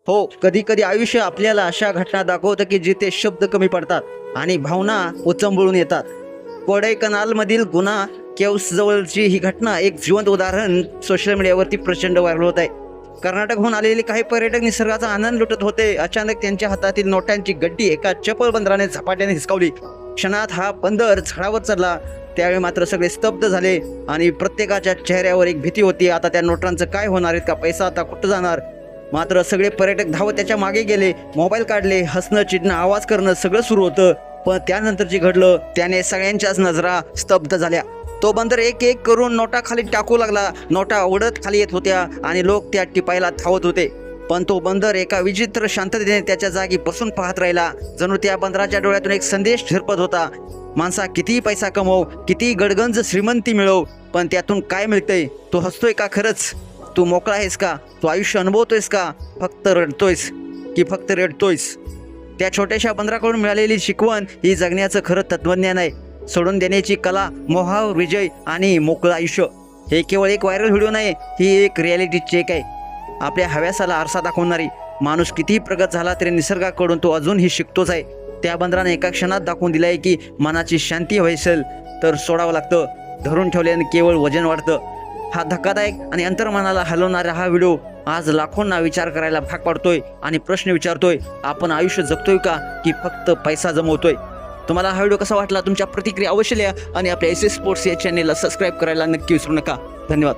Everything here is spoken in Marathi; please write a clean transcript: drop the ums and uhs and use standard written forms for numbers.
हो, कधी कधी आयुष्य आपल्याला अशा घटना दाखवतं की जिथे शब्द कमी पडतात आणि भावना उचंबळून येतात. कोडाईकनालमधील गुना केव्स जवळची ही घटना एक जिवंत उदाहरण सोशल मीडियावरती प्रचंड व्हायरल होत आहे. कर्नाटकहून आलेले काही पर्यटक निसर्गाचा आनंद लुटत होते. अचानक त्यांच्या हातातील नोटांची गड्डी एका चपळ बंदराने झपाट्याने हिसकावली. क्षणात हा बंदर झाडावर चढला. त्यावेळी मात्र सगळे स्तब्ध झाले आणि प्रत्येकाच्या चेहऱ्यावर एक भीती होती. आता त्या नोटांचं काय होणार, इतका पैसा आता कुठं जाणार. मात्र सगळे पर्यटक धावत त्याच्या मागे गेले. मोबाईल काढले, हसणं, चिडणं, आवाज करणं सगळं सुरू होतं. पण त्यानंतर जे घडलं त्याने सगळ्यांच्याच नजरा स्तब्ध झाल्या. तो बंदर एक एक करून नोटा खाली टाकू लागला. नोटा उडत खाली येत होत्या आणि लोक त्या टिपायला धावत होते. पण तो बंदर एका विचित्र शांततेने त्याच्या जागी बसून पाहत राहिला. जणू त्या बंदराच्या डोळ्यातून एक संदेश झिरपत होता. माणसा किती पैसा कमव, किती गडगंज श्रीमंती मिळव, पण त्यातून काय मिळतंय? तू हसतोय का खरंच? तू मोकळा आहेस का? तू आयुष्य अनुभवतोयस का? फक्त रडतोयस की फक्त रडतोयस? त्या छोट्याशा बंदराकडून मिळालेली शिकवण ही जगण्याचं खरं तत्वज्ञान आहे. सोडून देण्याची कला, मोहावर विजय आणि मोकळं आयुष्य. हे केवळ एक व्हायरल व्हिडिओ नाही, ही एक रिॲलिटी चेक आहे. आपल्या हव्यासाला आरसा दाखवणारी. माणूस कितीही प्रगत झाला तरी निसर्गाकडून तो अजूनही शिकतोच आहे. त्या बंदराने एका क्षणात दाखवून दिलं आहे की मनाची शांती हवी असेल तर सोडावं लागतं. धरून ठेवल्याने केवळ वजन वाढतं. हा धक्कादायक आणि अंतर्मनाला हलवणारा हा व्हिडिओ आज लाखोंना विचार करायला भाग पाडतोय आणि प्रश्न विचारतोय, आपण आयुष्य जगतोय का की फक्त पैसा जमवतोय? तुम्हाला हा व्हिडिओ कसा वाटला? तुमच्या प्रतिक्रिया अवश्य लिहा आणि आपल्या एस एस स्पोर्ट्स या चॅनेलला सबस्क्राईब करायला नक्की विसरू नका. धन्यवाद.